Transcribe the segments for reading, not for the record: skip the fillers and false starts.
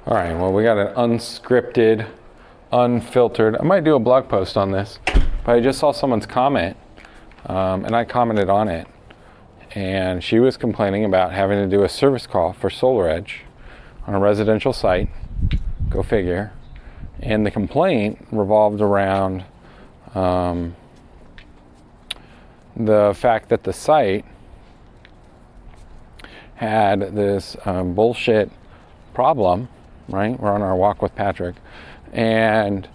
All right, well, we got an unscripted, unfiltered. I might do a blog post on this, but I just saw someone's comment, and I commented on it. And she was complaining about having to do a service call for SolarEdge on a residential site. Go figure. And the complaint revolved around the fact that the site had this bullshit problem, right? We're on our walk with Patrick. And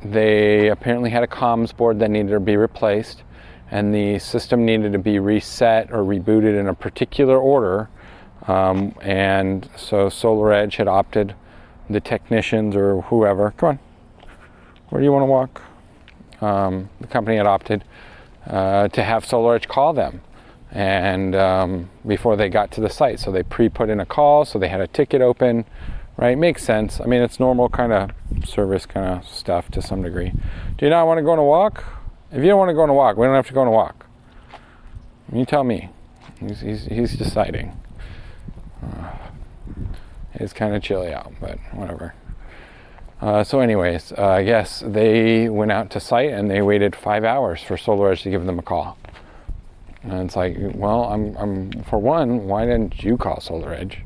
they apparently had a comms board that needed to be replaced, and the system needed to be reset or rebooted in a particular order. And so SolarEdge had opted, the technicians or whoever, come on, where do you want to walk? The company had opted to have SolarEdge call them, and before they got to the site. So they pre-put in a call, so they had a ticket open, right? Makes sense. I mean, it's normal kind of service kind of stuff to some degree. Do you not want to go on a walk? If you don't want to go on a walk, we don't have to go on a walk. You tell me. He's deciding. It's kind of chilly out, but whatever. So anyways, I guess they went out to site and they waited 5 hours for SolarEdge to give them a call. And it's like, well, I'm for one, why didn't you call SolarEdge?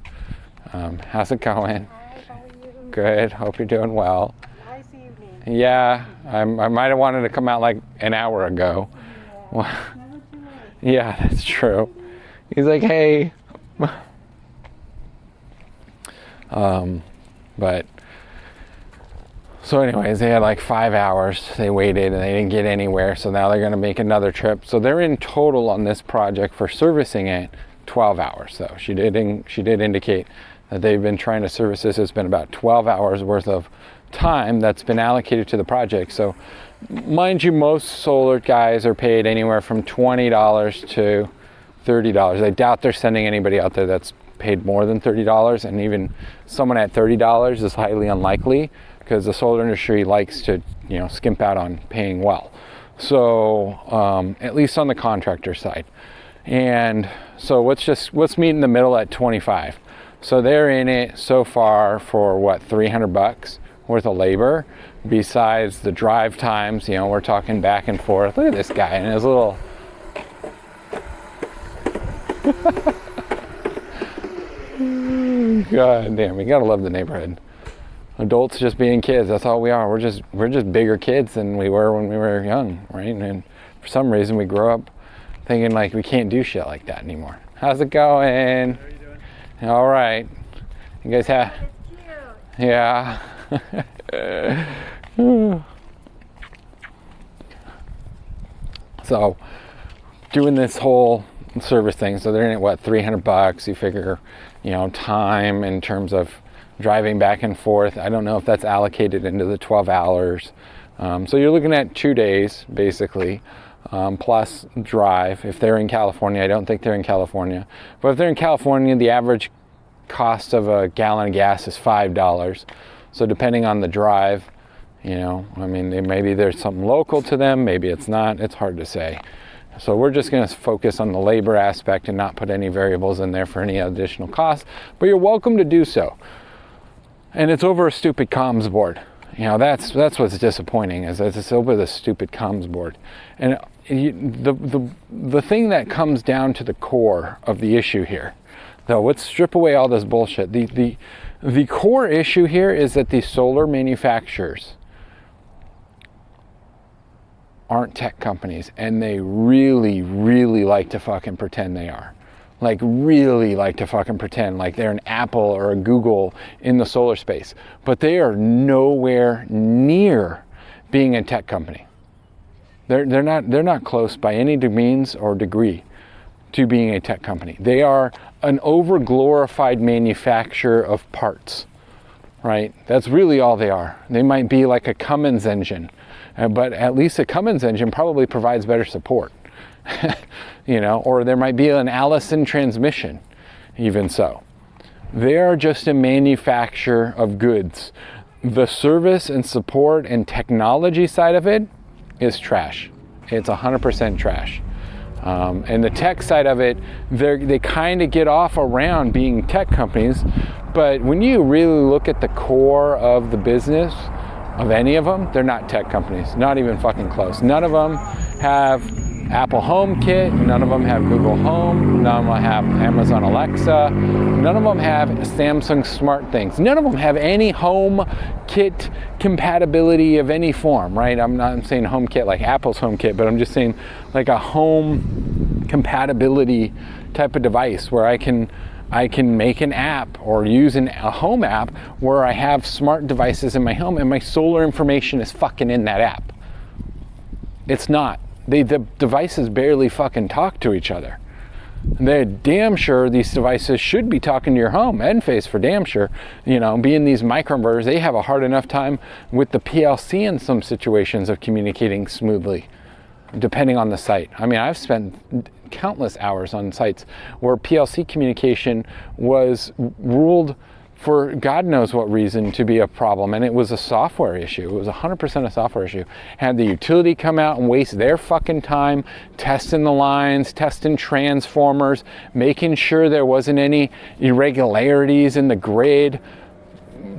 How's it going? Hi, how are you? Good, hope you're doing well. Nice evening. Yeah, I might have wanted to come out like an hour ago. Yeah. Well, Never too late. yeah, that's true. He's like, hey. But so anyways, they had like 5 hours. They waited and they didn't get anywhere. So now they're going to make another trip. So they're in total on this project for servicing it 12 hours. So she did indicate that they've been trying to service this. It's been about 12 hours worth of time that's been allocated to the project. So mind you, most solar guys are paid anywhere from $20 to $30. I doubt they're sending anybody out there that's paid more than $30, and even someone at $30 is highly unlikely, because the solar industry likes to, skimp out on paying well. So at least on the contractor side. And so let's meet in the middle at 25. So they're in it so far for what, $300 worth of labor, besides the drive times. We're talking back and forth. Look at this guy and his little God damn, you gotta love the neighborhood. Adults just being kids, that's all we are. We're just bigger kids than we were when we were young, right? And for some reason we grow up thinking like we can't do shit like that anymore. How's it going? How are you doing? All right. You guys have? Yeah. So doing this whole service thing, so they're in it, what, $300? You figure, time in terms of driving back and forth. I don't know if that's allocated into the 12 hours. So you're looking at 2 days basically, plus drive. If they're in California, I don't think they're in California, but if they're in California, the average cost of a gallon of gas is $5. So depending on the drive, maybe there's something local to them, maybe it's not. It's hard to say. So we're just going to focus on the labor aspect and not put any variables in there for any additional costs, but you're welcome to do so. And it's over a stupid comms board. That's what's disappointing, is that it's over the stupid comms board. And the thing that comes down to the core of the issue here, though, let's strip away all this bullshit. The core issue here is that the solar manufacturers aren't tech companies, and they really, really like to fucking pretend they are. Like, really like to fucking pretend like they're an Apple or a Google in the solar space. But they are nowhere near being a tech company. They're not close by any means or degree to being a tech company. They are an over-glorified manufacturer of parts, right? That's really all they are. They might be like a Cummins engine, but at least a Cummins engine probably provides better support, or there might be an Allison transmission, even so. They are just a manufacturer of goods. The service and support and technology side of it is trash. It's 100% trash. And the tech side of it, they kind of get off around being tech companies But when you really look at the core of the business of any of them, they're not tech companies, not even fucking close. None of them have Apple HomeKit, none of them have Google Home, none of them have Amazon Alexa, none of them have Samsung SmartThings, none of them have any HomeKit compatibility of any form, right? I'm not saying HomeKit like Apple's HomeKit, but I'm just saying like a home compatibility type of device where I can make an app or use a home app where I have smart devices in my home and my solar information is fucking in that app. It's not. The devices barely fucking talk to each other. They're damn sure these devices should be talking to your home. Enphase for damn sure. You know, being these microinverters, they have a hard enough time with the PLC in some situations of communicating smoothly, depending on the site. I mean, I've spent countless hours on sites where PLC communication was ruled for God knows what reason to be a problem, and it was a software issue. It was 100% a software issue. Had the utility come out and waste their fucking time testing the lines, testing transformers, making sure there wasn't any irregularities in the grid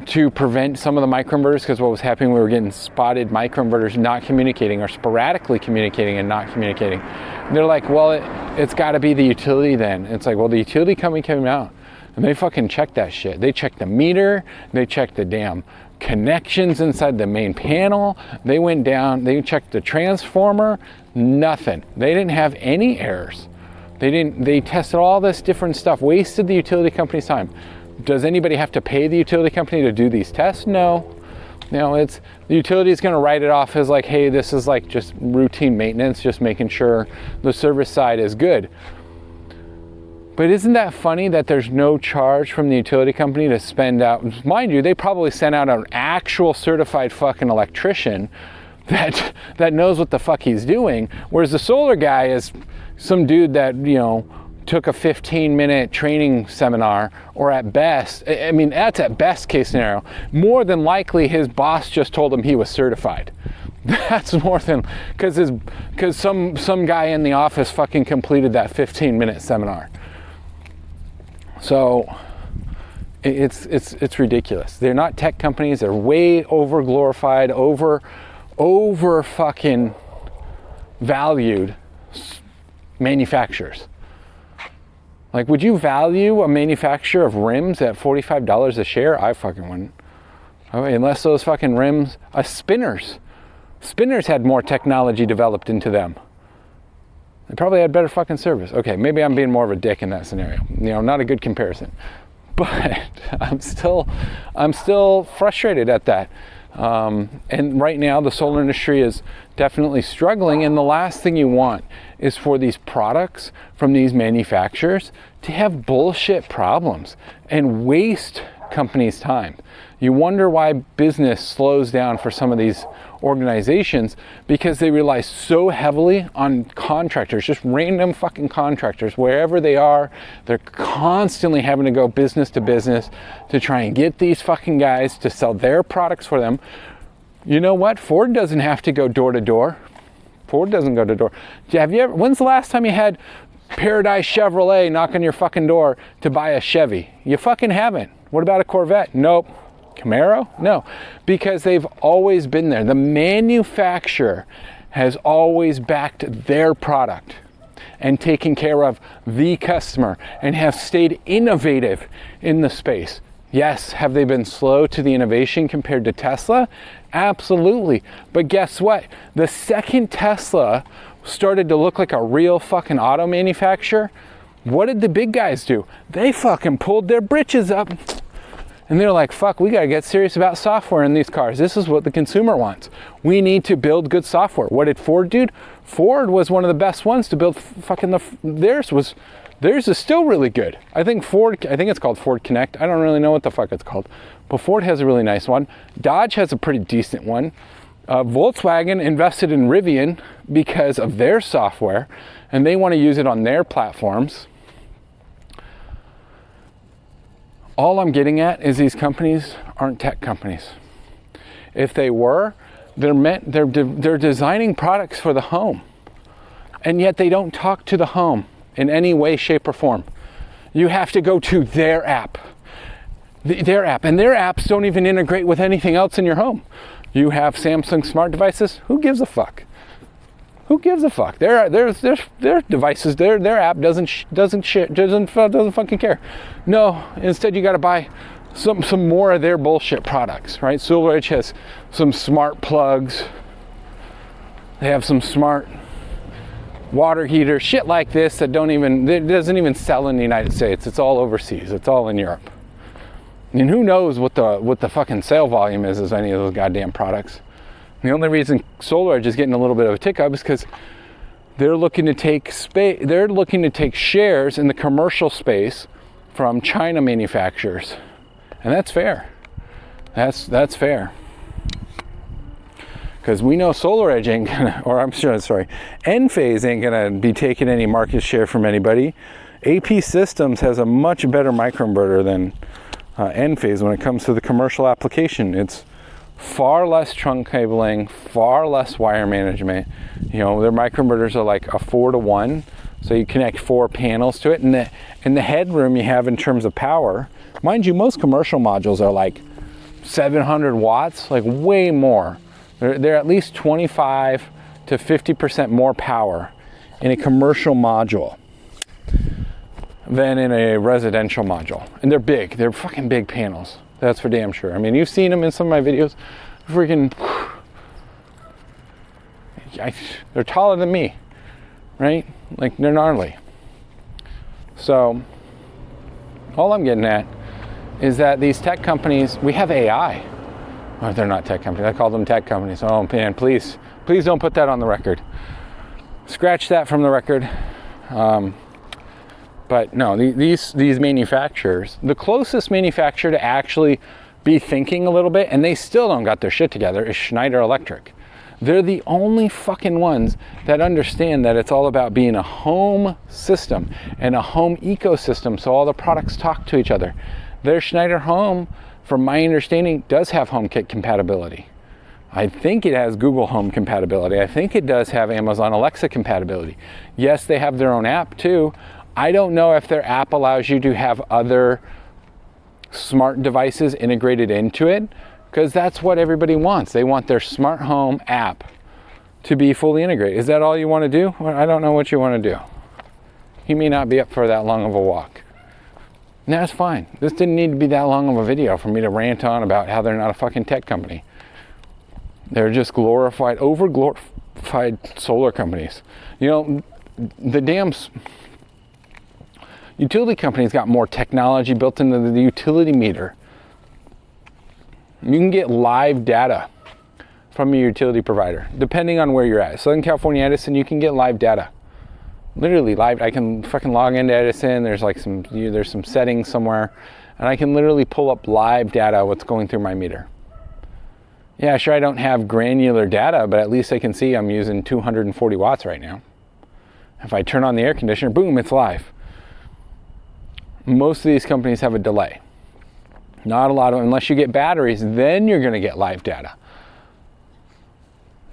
to prevent some of the microinverters, because what was happening, we were getting spotted microinverters not communicating or sporadically communicating and not communicating. And they're like, well, it's got to be the utility then. It's like, well, the utility company came out and they fucking checked that shit. They checked the meter, they checked the damn connections inside the main panel, they went down, they checked the transformer, nothing. They didn't have any errors. They tested all this different stuff, wasted the utility company's time. Does anybody have to pay the utility company to do these tests? No. It's the utility is going to write it off as like, hey, this is like just routine maintenance, just making sure the service side is good. But isn't that funny that there's no charge from the utility company to spend out? Mind you, they probably sent out an actual certified fucking electrician that knows what the fuck he's doing, whereas the solar guy is some dude that, you know, took a 15-minute training seminar, or at best, I mean, that's at best case scenario. More than likely, his boss just told him he was certified. That's more than, because some guy in the office fucking completed that 15-minute seminar. So it's ridiculous. They're not tech companies. They're way over glorified, over fucking valued manufacturers. Like, would you value a manufacturer of rims at $45 a share? I fucking wouldn't. Unless those fucking rims, spinners had more technology developed into them. They probably had better fucking service. Okay, maybe I'm being more of a dick in that scenario. You know, not a good comparison. But I'm still frustrated at that. And right now the solar industry is definitely struggling, and the last thing you want is for these products from these manufacturers to have bullshit problems and waste companies' time. You wonder why business slows down for some of these organizations, because they rely so heavily on contractors, just random fucking contractors, wherever they are. They're constantly having to go business to business to try and get these fucking guys to sell their products for them. You know what? Ford doesn't have to go door to door. Ford doesn't go to door. When's the last time you had Paradise Chevrolet knock on your fucking door to buy a Chevy? You fucking haven't. What about a Corvette? Nope. Camaro? No, because they've always been there. The manufacturer has always backed their product and taken care of the customer and have stayed innovative in the space. Yes, have they been slow to the innovation compared to Tesla? Absolutely. But guess what? The second Tesla started to look like a real fucking auto manufacturer, what did the big guys do? They fucking pulled their britches up. And they're like, fuck, we gotta get serious about software in these cars. This is what the consumer wants. We need to build good software. What did Ford do? Ford was one of the best ones to build theirs is still really good. I think it's called Ford Connect. I don't really know what the fuck it's called. But Ford has a really nice one. Dodge has a pretty decent one. Volkswagen invested in Rivian because of their software, and they want to use it on their platforms. All I'm getting at is these companies aren't tech companies. If they were, they're designing products for the home, and yet they don't talk to the home in any way, shape, or form. You have to go to their app. their app, and their apps don't even integrate with anything else in your home. You have Samsung smart devices. Who gives a fuck? Who gives a fuck? Their devices, their app doesn't fucking care. No, instead you got to buy some more of their bullshit products, right? SolarEdge has some smart plugs. They have some smart water heaters, shit like this that doesn't even sell in the United States. It's all overseas. It's all in Europe. And who knows what the fucking sale volume is any of those goddamn products. The only reason SolarEdge is getting a little bit of a tick up is because they're looking to take shares in the commercial space from China manufacturers. And that's fair. That's fair. Because we know SolarEdge ain't gonna, Enphase ain't gonna be taking any market share from anybody. AP Systems has a much better microinverter than Enphase when it comes to the commercial application. It's far less trunk cabling, far less wire management. You know, their microinverters are like a 4-to-1, so you connect 4 panels to it, and the headroom you have in terms of power. Mind you, most commercial modules are like 700 watts, like way more. They're at least 25 to 50% more power in a commercial module than in a residential module. And they're big. They're fucking big panels. That's for damn sure. I mean, you've seen them in some of my videos. Freaking, they're taller than me, right? Like, they're gnarly. So, all I'm getting at is that these tech companies, we have AI. Oh, they're not tech companies. I call them tech companies. Oh man, please don't put that on the record. Scratch that from the record. But no, these manufacturers, the closest manufacturer to actually be thinking a little bit, and they still don't got their shit together, is Schneider Electric. They're the only fucking ones that understand that it's all about being a home system and a home ecosystem, so all the products talk to each other. Their Schneider Home, from my understanding, does have HomeKit compatibility. I think it has Google Home compatibility. I think it does have Amazon Alexa compatibility. Yes, they have their own app too. I don't know if their app allows you to have other smart devices integrated into it, because that's what everybody wants. They want their smart home app to be fully integrated. Is that all you want to do? Well, I don't know what you want to do. You may not be up for that long of a walk. And that's fine. This didn't need to be that long of a video for me to rant on about how they're not a fucking tech company. They're just over-glorified solar companies. You know, the damn utility companies got more technology built into the utility meter. You can get live data from your utility provider, depending on where you're at. Southern California Edison, you can get live data. Literally live. I can fucking log into Edison. There's like there's some settings somewhere, and I can literally pull up live data, what's going through my meter. Yeah, sure, I don't have granular data, but at least I can see I'm using 240 watts right now. If I turn on the air conditioner, boom, it's live. Most of these companies have a delay. Not a lot of, unless you get batteries, then you're going to get live data.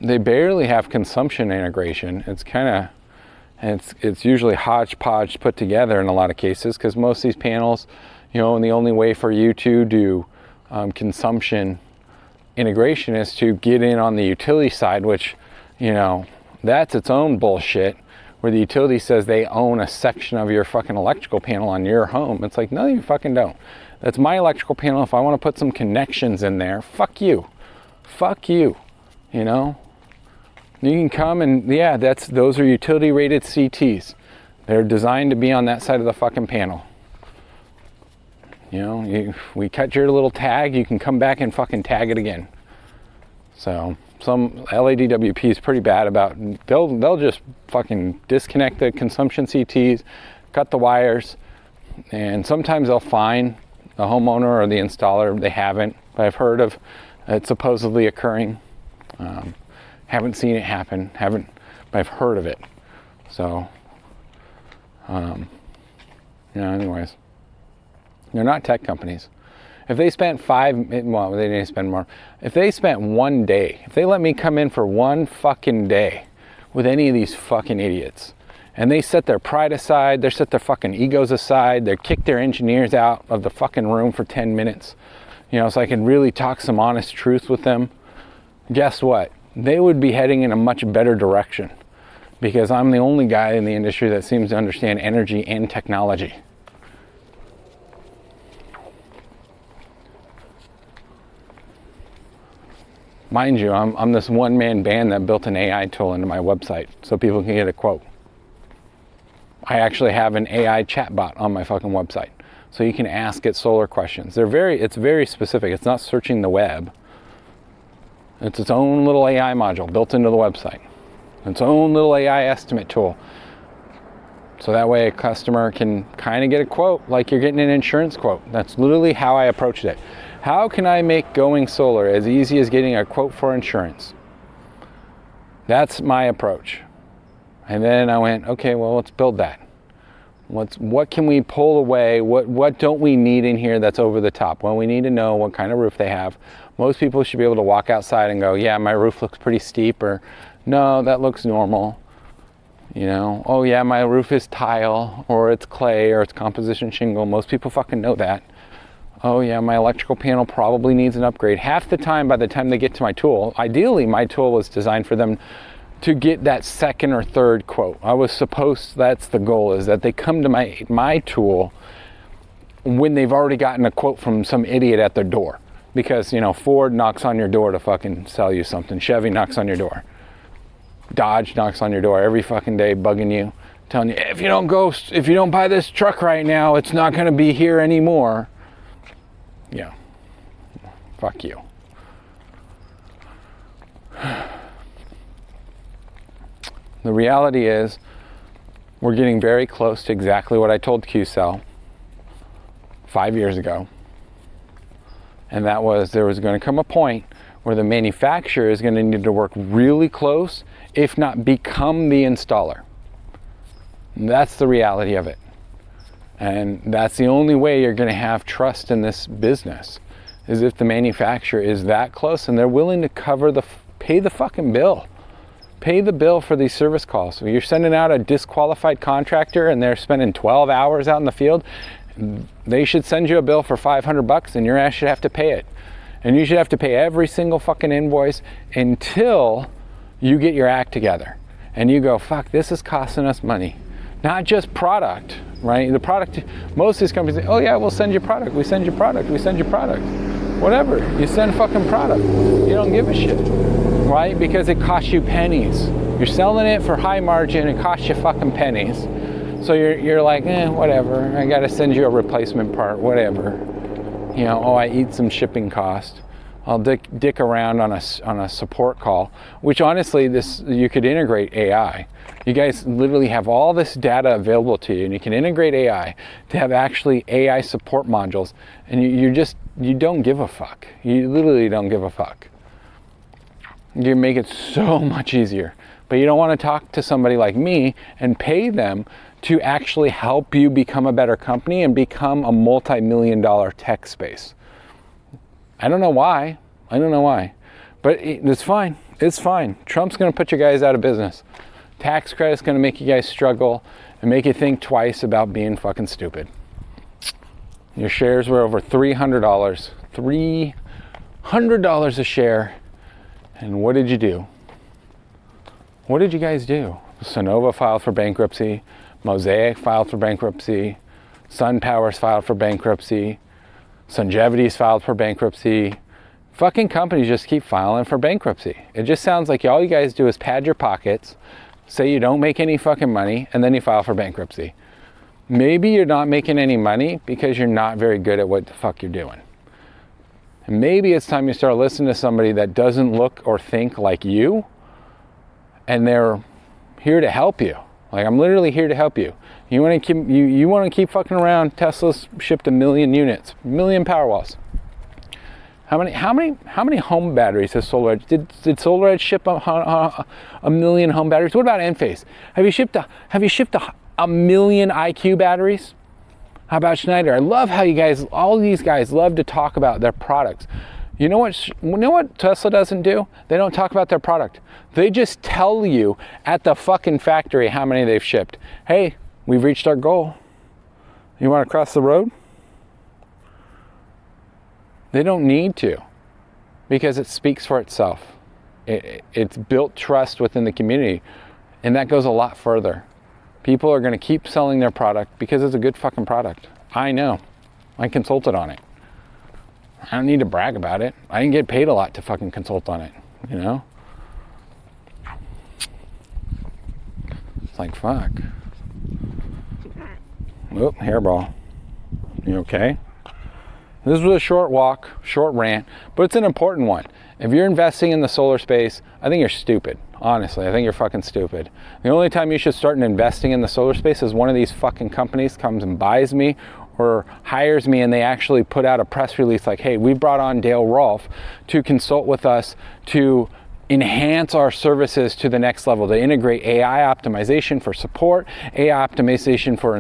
They barely have consumption integration. It's kind of, it's usually hodgepodge put together in a lot of cases, because most of these panels, you know, and the only way for you to do consumption integration is to get in on the utility side, which, you know, that's its own bullshit, where the utility says they own a section of your fucking electrical panel on your home. It's like, no, you fucking don't. That's my electrical panel. If I want to put some connections in there, fuck you. Fuck you. You know? You can come and, yeah, those are utility rated CTs. They're designed to be on that side of the fucking panel. You know, we cut your little tag, you can come back and fucking tag it again. So some LADWP is pretty bad about, they'll just fucking disconnect the consumption CTs, cut the wires, and sometimes they'll fine the homeowner or the installer. They haven't, but I've heard of it supposedly occurring. Haven't seen it happen, but I've heard of it. So, anyways, they're not tech companies. If they spent they didn't spend more. If they spent one day, if they let me come in for one fucking day with any of these fucking idiots And they set their pride aside, they set their fucking egos aside, they kick their engineers out of the fucking room for 10 minutes, so I can really talk some honest truth with them. Guess what? They would be heading in a much better direction, because I'm the only guy in the industry that seems to understand energy and technology. Mind you, I'm this one-man band that built an AI tool into my website so people can get a quote. I actually have an AI chatbot on my fucking website, so you can ask it solar questions. It's very specific. It's not searching the web. It's its own little AI module built into the website. Its own little AI estimate tool. So that way a customer can kind of get a quote like you're getting an insurance quote. That's literally how I approached it. How can I make going solar as easy as getting a quote for insurance? That's my approach. And then I went, okay, well, let's build that. What can we pull away? What don't we need in here that's over the top? Well, we need to know what kind of roof they have. Most people should be able to walk outside and go, yeah, my roof looks pretty steep, or no, that looks normal. Oh yeah, my roof is tile, or it's clay, or it's composition shingle. Most people fucking know that. Oh yeah, my electrical panel probably needs an upgrade. Half the time, by the time they get to my tool, ideally my tool was designed for them to get that second or third quote. That's the goal, is that they come to my tool when they've already gotten a quote from some idiot at their door. Because, Ford knocks on your door to fucking sell you something. Chevy knocks on your door. Dodge knocks on your door every fucking day, bugging you, telling you, if you don't buy this truck right now, it's not gonna be here anymore. Yeah, fuck you. The reality is, we're getting very close to exactly what I told Q-Cell 5 years ago. And that was, there was going to come a point where the manufacturer is going to need to work really close, if not become the installer. And that's the reality of it. And that's the only way you're going to have trust in this business, is if the manufacturer is that close and they're willing to pay the fucking bill. Pay the bill for these service calls. So you're sending out a disqualified contractor and they're spending 12 hours out in the field. They should send you a bill for $500 and your ass should have to pay it. And you should have to pay every single fucking invoice until you get your act together. And you go, fuck, this is costing us money. Not just product, right? The product, most of these companies say, oh yeah, we'll send you product. We send you product. We send you product. Whatever, you send fucking product. You don't give a shit, right? Because it costs you pennies. You're selling it for high margin, it costs you fucking pennies. So you're like, whatever, I gotta send you a replacement part, whatever. I eat some shipping cost. I'll dick around on a support call, which honestly, you could integrate AI. You guys literally have all this data available to you, and you can integrate AI to have actually AI support modules, and you don't give a fuck. You literally don't give a fuck. You make it so much easier. But you don't want to talk to somebody like me and pay them to actually help you become a better company and become a multi-million-dollar tech space. I don't know why, but it's fine. It's fine. Trump's going to put you guys out of business. Tax credit's going to make you guys struggle and make you think twice about being fucking stupid. Your shares were over $300. $300 a share. And what did you do? What did you guys do? Sunnova filed for bankruptcy. Mosaic filed for bankruptcy. SunPower's filed for bankruptcy. Sunjevity's filed for bankruptcy. Fucking companies just keep filing for bankruptcy. It just sounds like all you guys do is pad your pockets, say you don't make any fucking money, and then you file for bankruptcy. Maybe you're not making any money because you're not very good at what the fuck you're doing. And maybe it's time you start listening to somebody that doesn't look or think like you, and they're here to help you. Like, I'm literally here to help you. You want to keep fucking around? Tesla's shipped 1 million units, 1 million Powerwalls. How many home batteries has SolarEdge? Did SolarEdge ship a million home batteries? What about Enphase? Have you shipped a million IQ batteries? How about Schneider? I love how all these guys love to talk about their products. You know what Tesla doesn't do? They don't talk about their product. They just tell you at the fucking factory how many they've shipped. Hey, we've reached our goal. You want to cross the road? They don't need to, because it speaks for itself. It's built trust within the community, and that goes a lot further. People are going to keep selling their product because it's a good fucking product. I know. I consulted on it. I don't need to brag about it. I didn't get paid a lot to fucking consult on it, you know? It's like, fuck. Oop, hairball. You okay? This was a short walk, short rant, but it's an important one. If you're investing in the solar space, I think you're stupid. Honestly, I think you're fucking stupid. The only time you should start investing in the solar space is one of these fucking companies comes and buys me or hires me, and they actually put out a press release like, hey, we brought on Dale Rolfe to consult with us to enhance our services to the next level, to integrate AI optimization for support, AI optimization for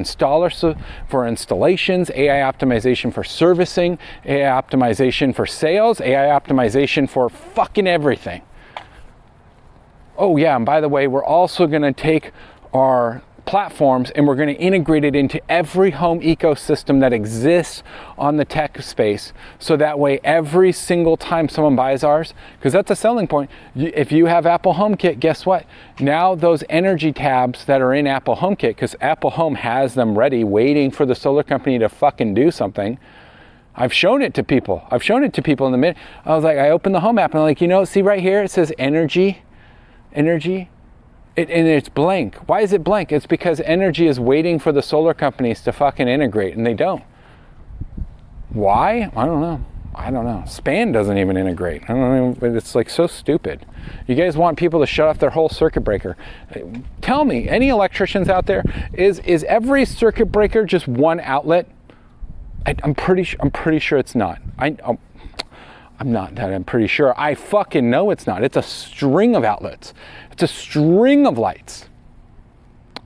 installations, AI optimization for servicing, AI optimization for sales, AI optimization for fucking everything. Oh yeah, and by the way, we're also going to take our platforms and we're going to integrate it into every home ecosystem that exists on the tech space, so that way every single time someone buys ours, because that's a selling point, if you have Apple HomeKit, guess what? Now those energy tabs that are in Apple HomeKit, because Apple Home has them ready waiting for the solar company to fucking do something. I've shown it to people in the minute. I was like, I opened the Home app and I'm like, you know, see right here it says energy. And it's blank. Why is it blank? It's because energy is waiting for the solar companies to fucking integrate, and they don't. Why? I don't know. Span doesn't even integrate. I don't know. It's like so stupid. You guys want people to shut off their whole circuit breaker. Tell me, any electricians out there, is every circuit breaker just one outlet? I'm pretty sure it's not. I'm pretty sure. I fucking know it's not. It's a string of outlets. It's a string of lights.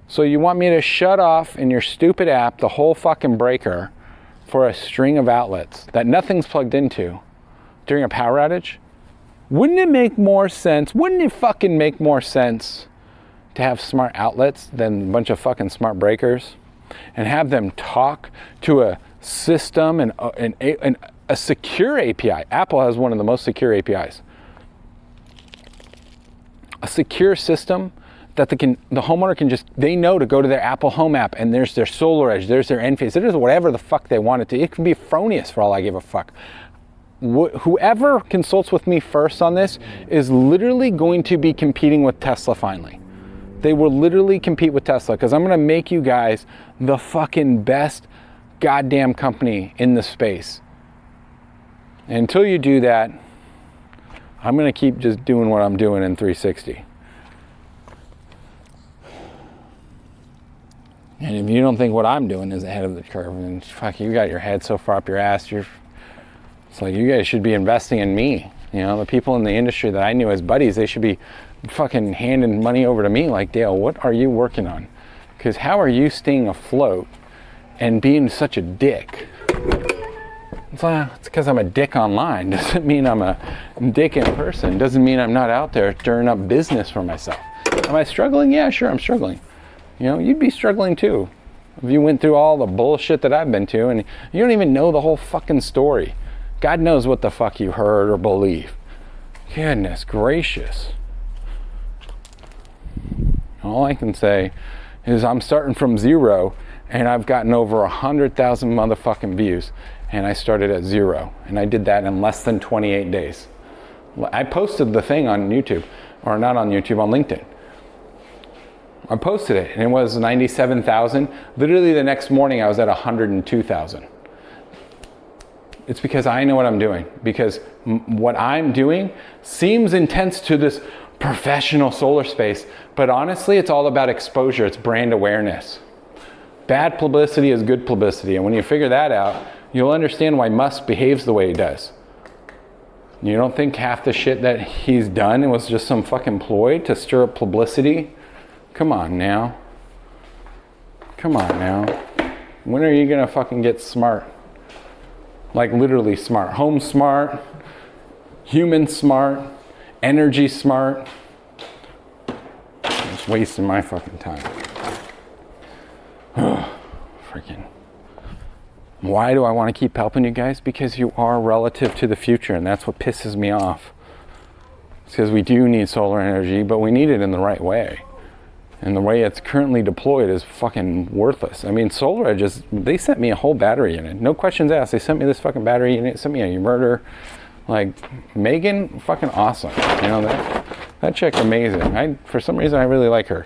So you want me to shut off in your stupid app the whole fucking breaker for a string of outlets that nothing's plugged into during a power outage? Wouldn't it fucking make more sense to have smart outlets than a bunch of fucking smart breakers, and have them talk to a system and a secure API? Apple has one of the most secure APIs. A secure system that the homeowner can they know to go to their Apple Home app, and there's their SolarEdge, there's their Enphase, there's whatever the fuck they want it to. It can be Fronius for all I give a fuck. Whoever consults with me first on this is literally going to be competing with Tesla finally. They will literally compete with Tesla, because I'm going to make you guys the fucking best goddamn company in the space. And until you do that, I'm going to keep just doing what I'm doing in 360. And if you don't think what I'm doing is ahead of the curve, then fuck, you got your head so far up your ass, it's like you guys should be investing in me. You know, the people in the industry that I knew as buddies, they should be fucking handing money over to me like, Dale, what are you working on? Because how are you staying afloat and being such a dick? It's because I'm a dick online. Doesn't mean I'm a dick in person. Doesn't mean I'm not out there stirring up business for myself. Am I struggling? Yeah, sure, I'm struggling. You know, you'd be struggling too if you went through all the bullshit that I've been to, and you don't even know the whole fucking story. God knows what the fuck you heard or believe. Goodness gracious. All I can say is I'm starting from zero, and I've gotten over 100,000 motherfucking views. And I started at zero, and I did that in less than 28 days. I posted the thing on YouTube, or not on YouTube, on LinkedIn. I posted it, and it was 97,000. Literally the next morning, I was at 102,000. It's because I know what I'm doing. Because what I'm doing seems intense to this professional solar space, but honestly, it's all about exposure. It's brand awareness. Bad publicity is good publicity, and when you figure that out, you'll understand why Musk behaves the way he does. You don't think half the shit that he's done was just some fucking ploy to stir up publicity? Come on now. When are you gonna fucking get smart? Like literally smart. Home smart, human smart, energy smart. Just wasting my fucking time. Freaking. Why do I want to keep helping you guys? Because you are relative to the future, and that's what pisses me off. It's because we do need solar energy, but we need it in the right way. And the way it's currently deployed is fucking worthless. I mean, SolarEdge they sent me a whole battery unit. No questions asked. They sent me this fucking battery unit, sent me a inverter. Like, Megan, fucking awesome. You know, that chick, amazing. For some reason, I really like her.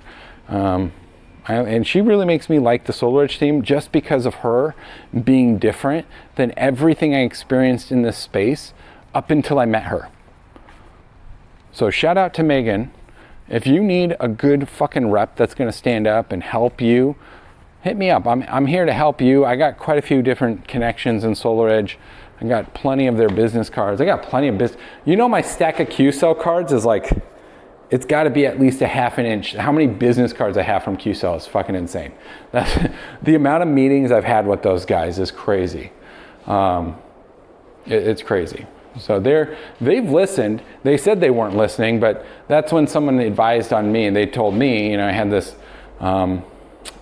And she really makes me like the SolarEdge team just because of her being different than everything I experienced in this space up until I met her. So shout out to Megan. If you need a good fucking rep that's going to stand up and help you, hit me up. I'm here to help you. I got quite a few different connections in SolarEdge. I got plenty of their business cards. I got plenty of business. You know, my stack of Q-Cell cards is like, it's got to be at least a half an inch. How many business cards I have from Q-Cell is fucking insane. The amount of meetings I've had with those guys is crazy. It's crazy. So they've listened. They said they weren't listening, but that's when someone advised on me, and they told me, you know, I had this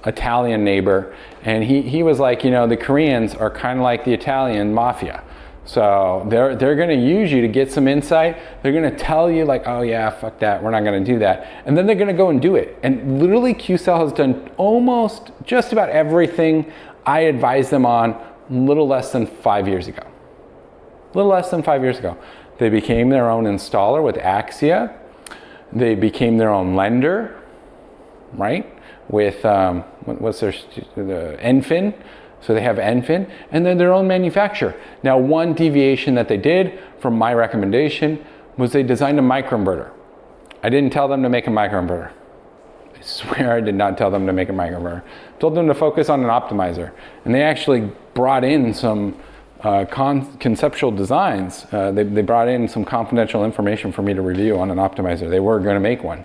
Italian neighbor, and he was like, you know, the Koreans are kind of like the Italian mafia. So they're going to use you to get some insight. They're going to tell you like, oh yeah, fuck that, we're not going to do that. And then they're going to go and do it. And literally Q-Cell has done almost just about everything I advised them on a little less than 5 years ago. A little less than 5 years ago. They became their own installer with Axia. They became their own lender, right? With, what's their, the Enfin. So they have Enfin, and then their own manufacturer. Now, one deviation that they did from my recommendation was they designed a microinverter. I didn't tell them to make a microinverter. I swear I did not tell them to make a microinverter. I told them to focus on an optimizer. And they actually brought in some conceptual designs. They brought in some confidential information for me to review on an optimizer. They were going to make one.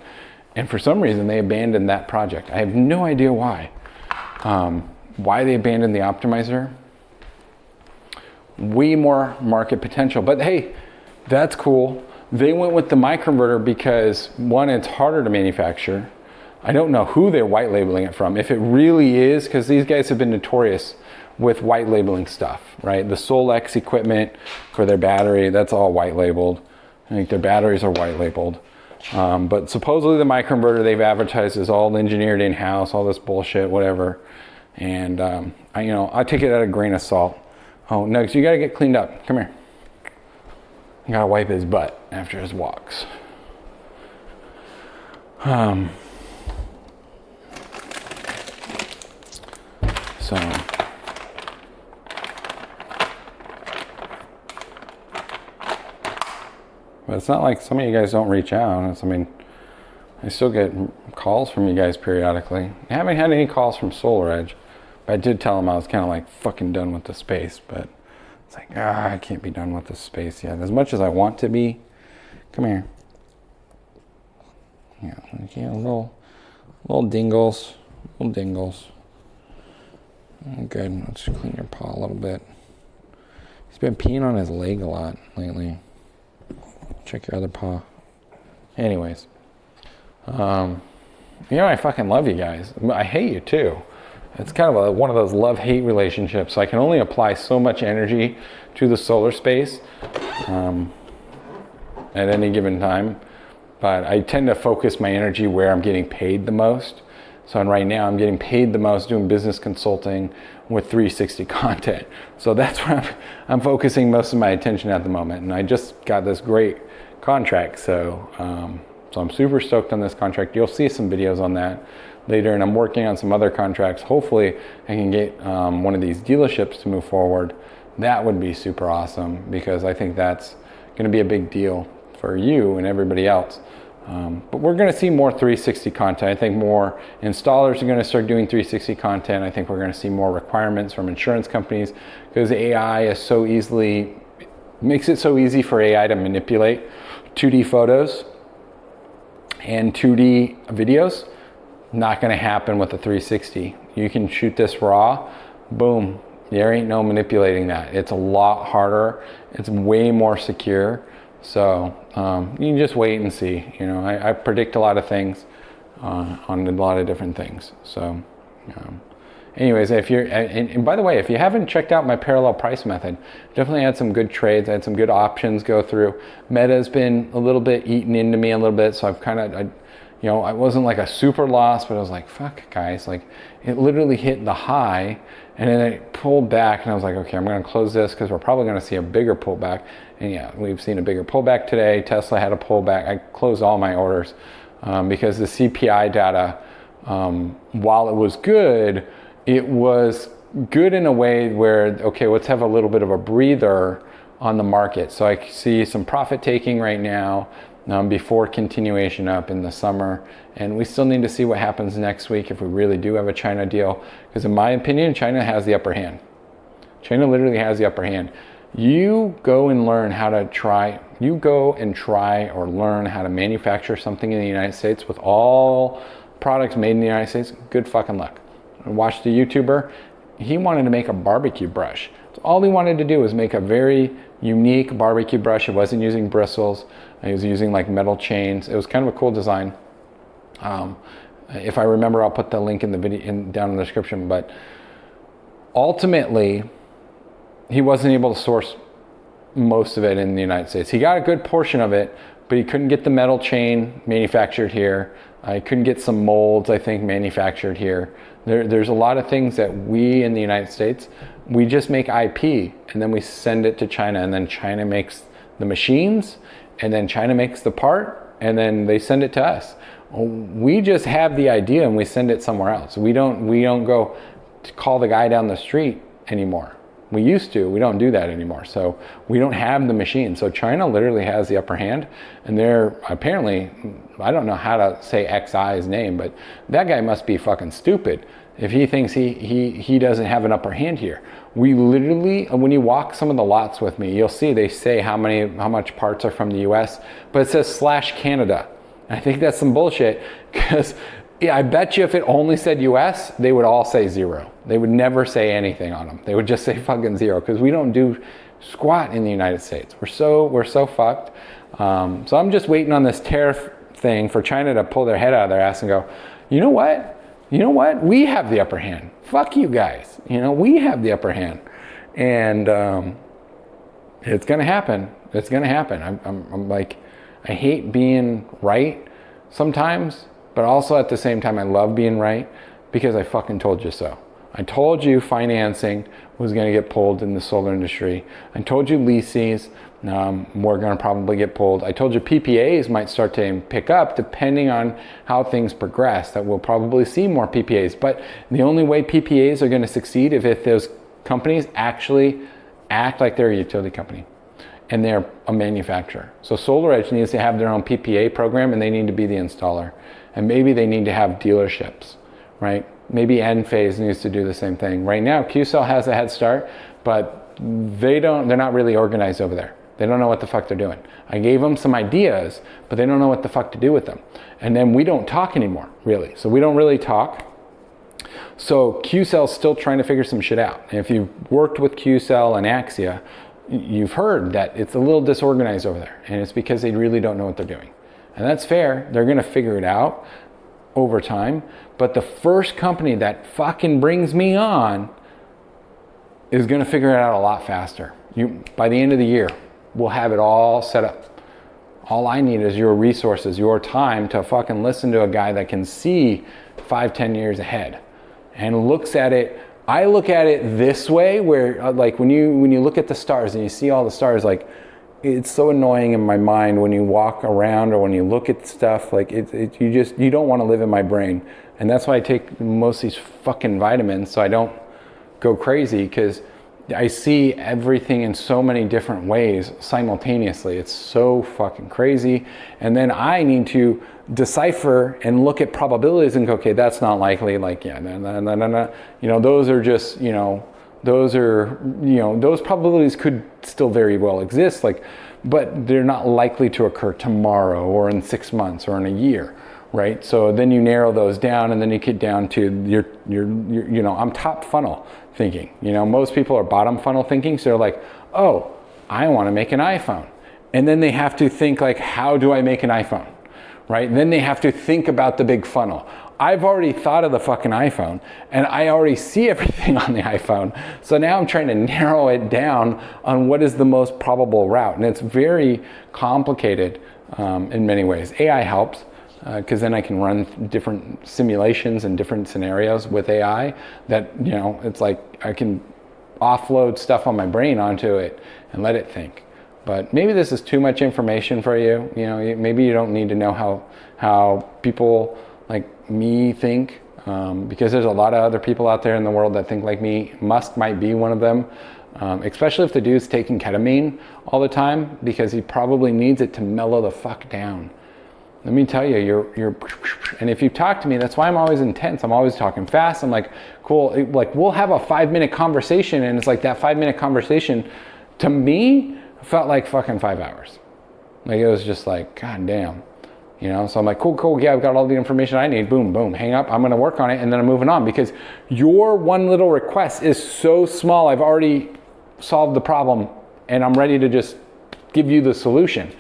And for some reason, they abandoned that project. I have no idea why. Why they abandoned the optimizer? Way more market potential. But hey, that's cool. They went with the microinverter because, one, it's harder to manufacture. I don't know who they're white labeling it from. If it really is, because these guys have been notorious with white labeling stuff, right? The SolarEdge equipment for their battery, that's all white labeled. I think their batteries are white labeled. But supposedly the microinverter they've advertised is all engineered in-house, all this bullshit, whatever. And I take it at a grain of salt. Oh, Nugs, you gotta get cleaned up. Come here. You gotta wipe his butt after his walks. So but it's not like some of you guys don't reach out. I still get calls from you guys periodically. I haven't had any calls from SolarEdge. But I did tell them I was kind of like fucking done with the space, but it's like, I can't be done with this space yet. As much as I want to be. Come here. Yeah, little dingles. Little dingles. Good. Let's just clean your paw a little bit. He's been peeing on his leg a lot lately. Check your other paw. Anyways. I fucking love you guys. I hate you too. It's kind of one of those love-hate relationships. I can only apply so much energy to the solar space at any given time. But I tend to focus my energy where I'm getting paid the most. So right now I'm getting paid the most doing business consulting with 360 content. So that's where I'm focusing most of my attention at the moment. And I just got this great contract. So I'm super stoked on this contract. You'll see some videos on that later, and I'm working on some other contracts. Hopefully I can get one of these dealerships to move forward. That would be super awesome, because I think that's going to be a big deal for you and everybody else. But we're going to see more 360 content. I think more installers are going to start doing 360 content. I think we're going to see more requirements from insurance companies, because AI makes it so easy for AI to manipulate 2D photos and 2D videos. Not going to happen with the 360. You can shoot this raw, boom. There ain't no manipulating that. It's a lot harder. It's way more secure. So you can just wait and see. You know, I predict a lot of things on a lot of different things. So anyways, if you're, and by the way, if you haven't checked out my parallel price method, definitely had some good trades. I had some good options go through. Meta's been a little bit eaten into me a little bit, so I've kind of, you know, I wasn't like a super loss, but I was like, fuck, guys, like it literally hit the high and then it pulled back, and I was like, okay, I'm going to close this because we're probably going to see a bigger pullback. And yeah, we've seen a bigger pullback today. Tesla had a pullback. I closed all my orders because the CPI data, while it was good in a way where, okay, let's have a little bit of a breather on the market. So I see some profit taking right now before continuation up in the summer. And we still need to see what happens next week if we really do have a China deal. Because in my opinion, China has the upper hand. China literally has the upper hand. You go and learn how to try, or learn how to manufacture something in the United States with all products made in the United States, good fucking luck. I watched a YouTuber, he wanted to make a barbecue brush. So all he wanted to do was make a very unique barbecue brush. He wasn't using bristles. He was using like metal chains. It was kind of a cool design. If I remember, I'll put the link in the video down in the description. But ultimately, he wasn't able to source most of it in the United States. He got a good portion of it, but he couldn't get the metal chain manufactured here. He couldn't get some molds, I think, manufactured here. There's a lot of things that we in the United States, we just make IP and then we send it to China, and then China makes the machines, and then China makes the part, and then they send it to us. We just have the idea and we send it somewhere else. We don't go to call the guy down the street anymore. We used to. We don't do that anymore. So we don't have the machine. So China literally has the upper hand, and they're apparently, I don't know how to say XI's name, but that guy must be fucking stupid if he thinks he doesn't have an upper hand here. We literally, when you walk some of the lots with me, you'll see they say how much parts are from the US, but it says /Canada. I think that's some bullshit, because I bet you if it only said US, they would all say 0. They would never say anything on them. They would just say fucking 0, because we don't do squat in the United States. We're so fucked. So I'm just waiting on this tariff thing for China to pull their head out of their ass and go, you know what? We have the upper hand. Fuck you guys. We have the upper hand. And it's going to happen. It's going to happen. I'm like, I hate being right sometimes, but also at the same time, I love being right because I fucking told you so. I told you financing was going to get pulled in the solar industry. I told you leases were going to probably get pulled. I told you PPAs might start to pick up depending on how things progress, that we'll probably see more PPAs. But the only way PPAs are going to succeed is if those companies actually act like they're a utility company and they're a manufacturer. So SolarEdge needs to have their own PPA program, and they need to be the installer. And maybe they need to have dealerships, right? Maybe Enphase needs to do the same thing. Right now, QCell has a head start, but they're not really organized over there. They don't know what the fuck they're doing. I gave them some ideas, but they don't know what the fuck to do with them. And then we don't talk anymore, really. So we don't really talk. So QCell's still trying to figure some shit out. And if you've worked with QCell and Axia, you've heard that it's a little disorganized over there. And it's because they really don't know what they're doing. And that's fair. They're going to figure it out over time. But the first company that fucking brings me on is going to figure it out a lot faster. By the end of the year, we'll have it all set up. All I need is your resources, your time to fucking listen to a guy that can see 5-10 years ahead and looks at it. I look at it this way, where like when you look at the stars and you see all the stars, like it's so annoying in my mind when you walk around or when you look at stuff, like you don't want to live in my brain. And that's why I take most of these fucking vitamins, so I don't go crazy, because I see everything in so many different ways simultaneously. It's so fucking crazy. And then I need to decipher and look at probabilities and go, okay, that's not likely. Like, yeah, no. Those are just, those probabilities could still very well exist, but they're not likely to occur tomorrow or in 6 months or in a year, right? So then you narrow those down, and then you get down to your I'm top funnel thinking. Most people are bottom funnel thinking, so they're like, oh, I want to make an iPhone. And then they have to think like, how do I make an iPhone, right? And then they have to think about the big funnel. I've already thought of the fucking iPhone, and I already see everything on the iPhone. So now I'm trying to narrow it down on what is the most probable route. And it's very complicated in many ways. AI helps, because then I can run different simulations and different scenarios with AI that, it's like I can offload stuff on my brain onto it and let it think. But maybe this is too much information for you. Maybe you don't need to know how people like me think, because there's a lot of other people out there in the world that think like me. Musk might be one of them, especially if the dude's taking ketamine all the time, because he probably needs it to mellow the fuck down. Let me tell you, you're, and if you talk to me, that's why I'm always intense. I'm always talking fast. I'm like, cool. Like we'll have a 5-minute conversation, and it's like that 5-minute conversation to me felt like fucking 5 hours. Like it was just like, god damn. So I'm like, cool, yeah, I've got all the information I need. Boom, boom, hang up. I'm going to work on it, and then I'm moving on, because your one little request is so small. I've already solved the problem, and I'm ready to just give you the solution.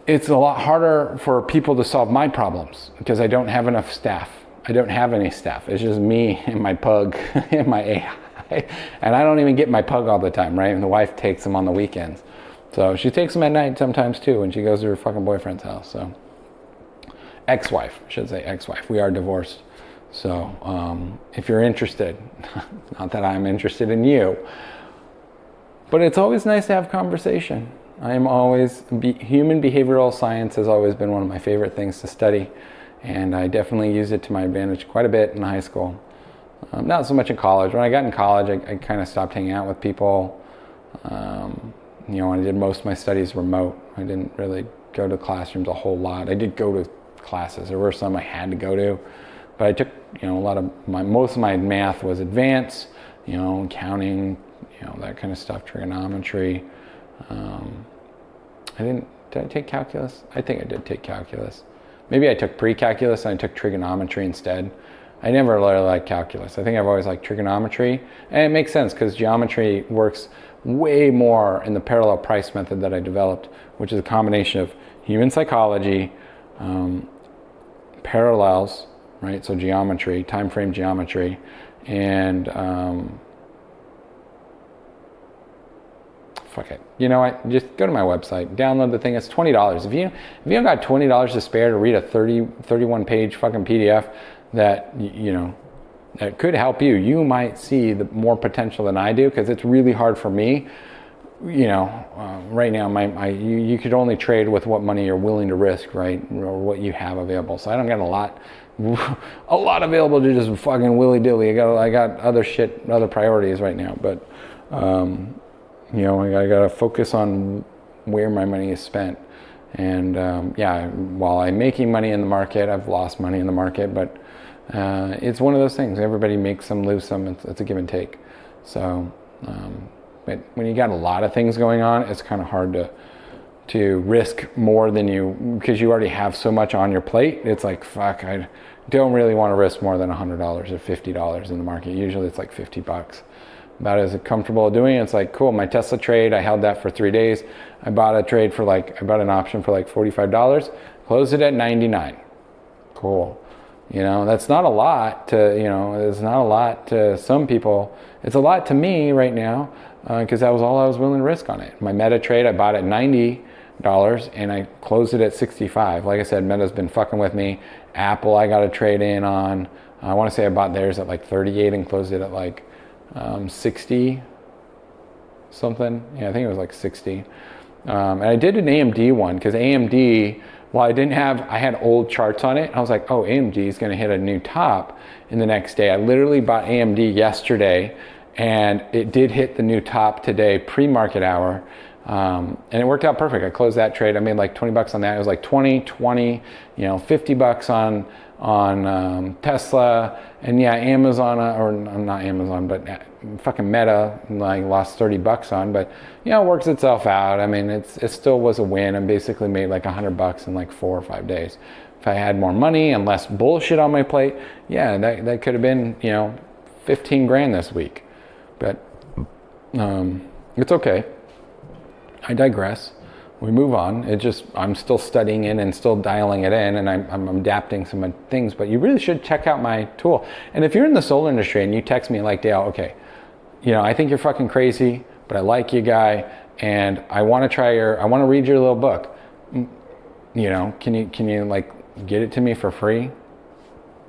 It's a lot harder for people to solve my problems because I don't have enough staff. I don't have any staff. It's just me and my pug and my AI. And I don't even get my pug all the time, right? And the wife takes him on the weekends. So she takes him at night sometimes too, when she goes to her fucking boyfriend's house. So ex-wife, I should say ex-wife. We are divorced. So if you're interested, not that I'm interested in you, but it's always nice to have conversation. Human behavioral science has always been one of my favorite things to study, and I definitely used it to my advantage quite a bit in high school. Not so much in college. When I got in college, I kind of stopped hanging out with people. I did most of my studies remote. I didn't really go to classrooms a whole lot. I did go to classes. There were some I had to go to, but I took, most of my math was advanced, accounting, that kind of stuff, trigonometry. Did I take calculus? I think I did take calculus. Maybe I took pre-calculus and I took trigonometry instead. I never really liked calculus. I think I've always liked trigonometry. And it makes sense because geometry works way more in the parallel price method that I developed, which is a combination of human psychology, parallels, right? So geometry, time frame geometry, and fuck it. You know what? Just go to my website, download the thing. It's $20. If you don't got $20 to spare to read a 31 page fucking PDF that that could help you, you might see the more potential than I do, because it's really hard for me. Right now, you could only trade with what money you're willing to risk, right, or what you have available. So I don't got a lot available to just fucking willy dilly. I got other priorities right now, but I got to focus on where my money is spent. And while I'm making money in the market, I've lost money in the market, but it's one of those things. Everybody makes some, lose some. It's a give and take. So, but when you got a lot of things going on, it's kind of hard to risk more than because you already have so much on your plate. It's like, fuck, I don't really want to risk more than $100 or $50 in the market. Usually it's like $50. About as comfortable doing it. It's like, cool, my Tesla trade, I held that for 3 days. I bought an option for like $45, closed it at 99. Cool. That's not a lot it's not a lot to some people. It's a lot to me right now, because that was all I was willing to risk on it. My Meta trade, I bought at $90 and I closed it at 65. Like I said, Meta's been fucking with me. Apple, I got a trade in on. I want to say I bought theirs at like 38 and closed it at like 60 something. Yeah, I think it was like 60. And I did an AMD one, because AMD, while I had old charts on it. I was like, oh, AMD is going to hit a new top in the next day. I literally bought AMD yesterday, and it did hit the new top today, pre-market hour. And it worked out perfect. I closed that trade. I made like $20 on that. It was like 20, $50 on Tesla, and Amazon, or not Amazon, but fucking Meta, like lost $30 on, but it works itself out. I mean, it still was a win. I basically made like $100 in like 4 or 5 days. If I had more money and less bullshit on my plate, that could have been 15 grand this week, but it's okay. I digress. We move on. I'm still studying it and still dialing it in, and I'm adapting some things, but you really should check out my tool. And if you're in the solar industry and you text me like, Dale, okay, I think you're fucking crazy, but I like you, guy, and I want to read your little book. Can you like get it to me for free?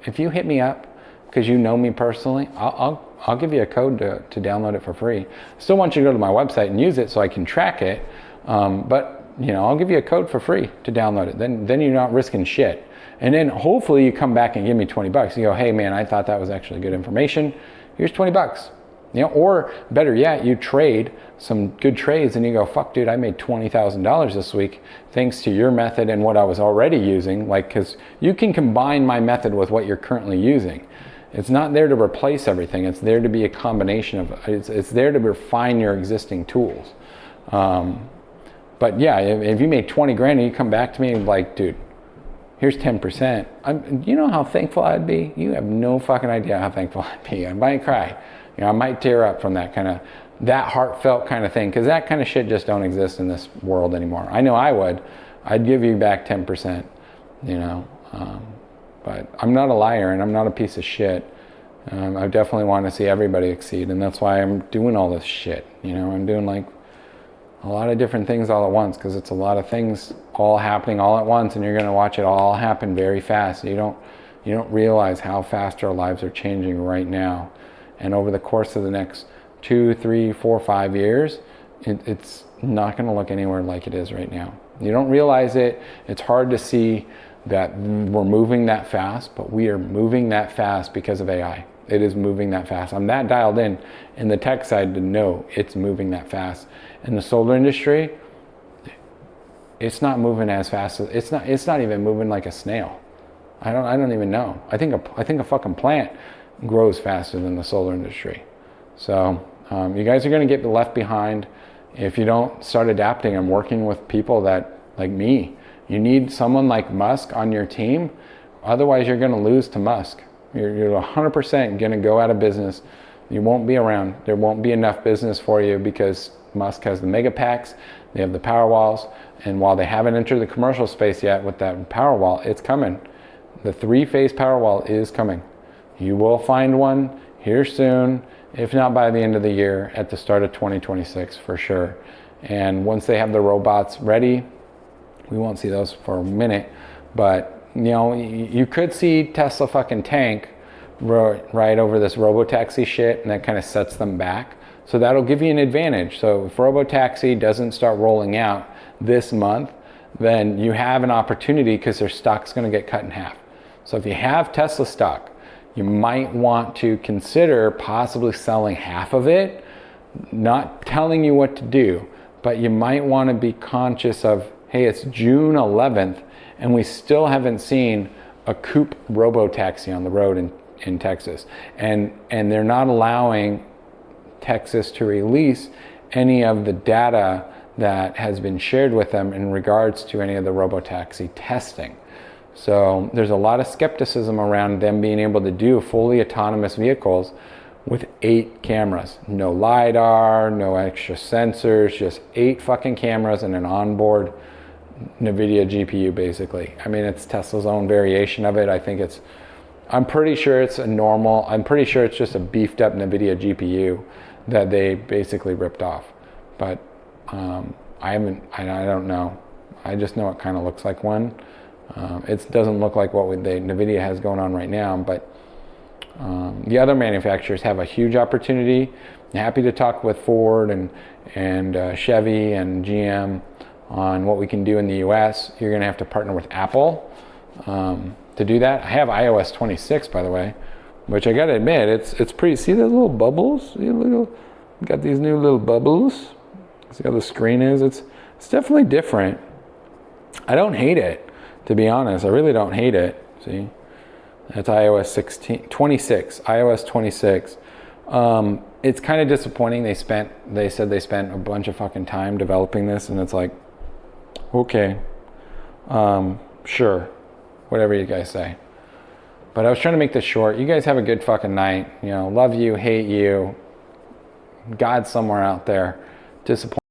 If you hit me up because you know me personally, I'll give you a code to download it for free. Still want you to go to my website and use it so I can track it. But I'll give you a code for free to download it. Then you're not risking shit. And then hopefully you come back and give me $20. You go, hey man, I thought that was actually good information. Here's $20. Or better yet, you trade some good trades and you go, fuck dude, I made $20,000 this week thanks to your method and what I was already using. Because you can combine my method with what you're currently using. It's not there to replace everything. It's there to be a combination of, it's there to refine your existing tools. But yeah, if you made 20 grand and you come back to me like, dude, here's 10%. You know how thankful I'd be? You have no fucking idea how thankful I'd be. I might cry. I might tear up from that heartfelt kind of thing, because that kind of shit just don't exist in this world anymore. I know I would. I'd give you back 10%, but I'm not a liar and I'm not a piece of shit. I definitely want to see everybody exceed, and that's why I'm doing all this shit. I'm doing like a lot of different things all at once, because it's a lot of things all happening all at once, and you're going to watch it all happen very fast. You don't realize how fast our lives are changing right now. And over the course of the next 2, 3, 4, 5 years, it's not going to look anywhere like it is right now. You don't realize it. It's hard to see that we're moving that fast, but we are moving that fast because of AI. It is moving that fast. I'm that dialed in the tech side to know it's moving that fast. In the solar industry, it's not moving as fast as it's not even moving like a snail. I don't even know. I think a fucking plant grows faster than the solar industry. So you guys are going to get left behind if you don't start adapting and working with people that like me. You need someone like Musk on your team. Otherwise, you're going to lose to Musk. You're 100% going to go out of business. You won't be around. There won't be enough business for you because Musk has the mega packs. They have the power walls. And while they haven't entered the commercial space yet with that power wall, it's coming. The 3-phase power wall is coming. You will find one here soon, if not by the end of the year, at the start of 2026 for sure. And once they have the robots ready, we won't see those for a minute, but you could see Tesla fucking tank right over this robotaxi shit, and that kind of sets them back. So that'll give you an advantage. So if robotaxi doesn't start rolling out this month, then you have an opportunity because their stock's going to get cut in half. So if you have Tesla stock, you might want to consider possibly selling half of it. Not telling you what to do, but you might want to be conscious of, hey, it's June 11th and we still haven't seen a coupe robo-taxi on the road in Texas. And they're not allowing Texas to release any of the data that has been shared with them in regards to any of the robo-taxi testing. So there's a lot of skepticism around them being able to do fully autonomous vehicles with 8 cameras. No LiDAR, no extra sensors, just 8 fucking cameras and an onboard NVIDIA GPU basically. I mean, it's Tesla's own variation of it. I'm pretty sure it's just a beefed up NVIDIA GPU that they basically ripped off. But I don't know. I just know it kind of looks like one. It doesn't look like what NVIDIA has going on right now, but the other manufacturers have a huge opportunity. I'm happy to talk with Ford and Chevy and GM on what we can do in the US. You're going to have to partner with Apple to do that. I have iOS 26, by the way, which I got to admit, it's pretty. See those little bubbles? Got these new little bubbles. See how the screen is? It's definitely different. I don't hate it, to be honest. I really don't hate it. See, that's iOS 26. iOS 26. It's kind of disappointing. They said they spent a bunch of fucking time developing this, and it's like, okay, sure, whatever you guys say. But I was trying to make this short. You guys have a good fucking night. Love you, hate you. God somewhere out there. Disappointed.